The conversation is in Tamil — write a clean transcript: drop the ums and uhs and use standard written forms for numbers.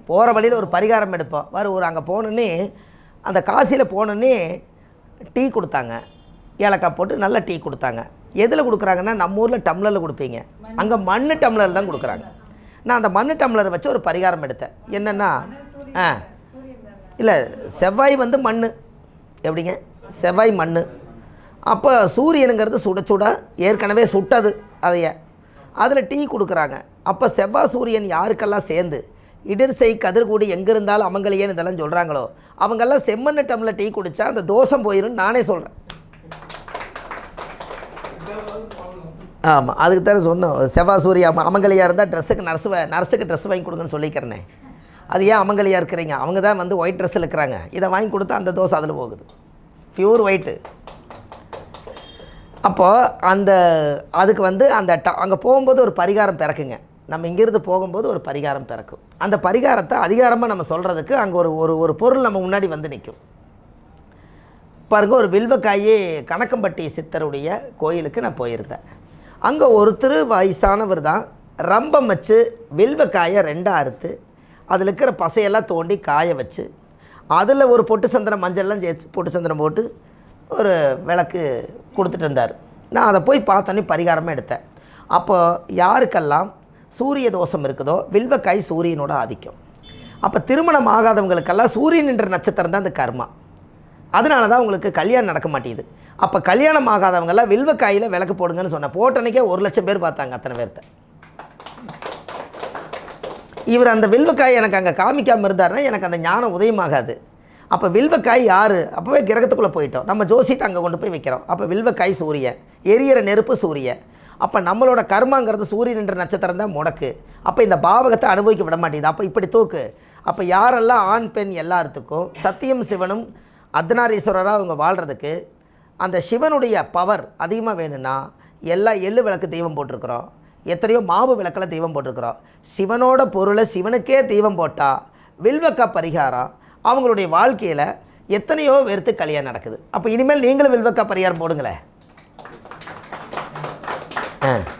போகிற வழியில் ஒரு பரிகாரம் எடுப்போம். ஒரு அங்கே போனோன்னே அந்த காசியில் போனோன்னே டீ கொடுத்தாங்க, ஏலக்காய் போட்டு நல்ல டீ கொடுத்தாங்க. எதில் கொடுக்குறாங்கன்னா நம்ம ஊரில் டம்ளரில் கொடுப்பீங்க, அங்கே மண் டம்ளர் தான் கொடுக்குறாங்க. நான் அந்த மண் டம்ளரை வச்சு ஒரு பரிகாரம் எடுத்தேன். என்னென்னா இல்லை, செவ்வாய் வந்து மண், எப்படிங்க செவ்வாய் மண். அப்போ சூரியனுங்கிறது சுட சுட ஏற்கனவே சுட்டது, அதைய அதில் டீ கொடுக்குறாங்க. அப்போ செவ்வாய் சூரியன் யாருக்கெல்லாம் சேர்ந்து இடிர்சை கதிர்கூடி எங்கே இருந்தாலும் அமங்கலியன்னு இதெல்லாம் சொல்கிறாங்களோ அவங்கெல்லாம் செம்மண்ணு டம்ளர் டீ குடித்தா அந்த தோஷம் போயிடும் நானே சொல்கிறேன். ஆமாம், அதுக்கு தானே சொன்னோம். செவ்வாய் சூரிய அமங்கலியாக இருந்தால் நர்ஸுக்கு ட்ரெஸ் வாங்கி கொடுங்கன்னு சொல்லிக்கிறேனே. அது ஏன் அமங்கலியாக இருக்கிறீங்க? அவங்க தான் வந்து ஒயிட் ட்ரெஸ்ஸில் இருக்கிறாங்க. இதை வாங்கி கொடுத்தா அந்த தோசை அதில் போகுது, பியூர் ஒயிட்டு. அப்போது அதுக்கு வந்து அங்கே போகும்போது ஒரு பரிகாரம் பிறக்குங்க. நம்ம இங்கேருந்து போகும்போது ஒரு பரிகாரம் பிறக்கும். அந்த பரிகாரத்தை அதிகாரமாக நம்ம சொல்கிறதுக்கு அங்கே ஒரு பொருள் நம்ம முன்னாடி வந்து நிற்கும். பாருங்கள், ஒரு வில்வக்காயே கணக்கம்பட்டி சித்தருடைய கோயிலுக்கு நான் போயிருந்தேன். அங்கே ஒருத்தர் வயசானவர் தான் ரம்பம் வச்சு வில்வக்காயை 2 அறுத்து அதில் இருக்கிற பசையெல்லாம் தோண்டி காய வச்சு அதில் ஒரு பொட்டு சந்திரம் மஞ்சள்லாம் சேர்த்து பொட்டு சந்திரம் போட்டு ஒரு விளக்கு கொடுத்துட்டு இருந்தார். நான் அதை போய் பார்த்தோன்னே பரிகாரமாக எடுத்தேன். அப்போ யாருக்கெல்லாம் சூரிய தோஷம் இருக்குதோ வில்வக்காய் சூரியனோட ஆதிக்கம். அப்போ திருமணம் ஆகாதவங்களுக்கெல்லாம் சூரியன் என்ற நட்சத்திரம் தான் அந்த கர்மா. அதனால தான் உங்களுக்கு கல்யாணம் நடக்க மாட்டேங்குது. அப்போ கல்யாணம் ஆகாதவங்கெல்லாம் வில்வக்காயில் விளக்கு போடுங்கன்னு சொன்னேன். போட்டனைக்கே 1,00,000 பேர் பார்த்தாங்க, அத்தனை பேர்த்த. இவர் அந்த வில்வக்காய் எனக்கு அங்கே காமிக்காமல் இருந்தாருன்னா எனக்கு அந்த ஞானம் உதயமாகாது. அப்போ வில்வக்காய் யார்? அப்போவே கிரகத்துக்குள்ளே போயிட்டோம். நம்ம ஜோசிட்டு அங்கே கொண்டு போய் வைக்கிறோம். அப்போ வில்வக்காய் சூரியன், எரியிற நெருப்பு சூரியன். அப்போ நம்மளோட கர்மாங்கிறது சூரியன் என்ற நட்சத்திரம் தான் முடக்கு. அப்போ இந்த பாவகத்தை அனுபவிக்க விட மாட்டேங்குது. அப்போ இப்படி தூக்கு. அப்போ யாரெல்லாம் ஆண் பெண் எல்லாத்துக்கும் சத்தியம் சிவனும் அர்த்தநாரீஸ்வரராக அவங்க வாழ்கிறதுக்கு அந்த சிவனுடைய பவர் அதிகமாக வேணும்னா எல்லா எள்ளு விளக்கு தெய்வம் போட்டிருக்கிறோம், எத்தனையோ மாவு விளக்கில் தெய்வம் போட்டிருக்கிறோம். சிவனோட பொருளை சிவனுக்கே தெய்வம் போட்டால் வில்வக்கா பரிகாரம் அவங்களுடைய வாழ்க்கையில் எத்தனையோ பேருக்கு கல்யாணம் நடக்குது. அப்போ இனிமேல் நீங்களும் வில்வக்கா பரிகாரம் போடுங்களேன்.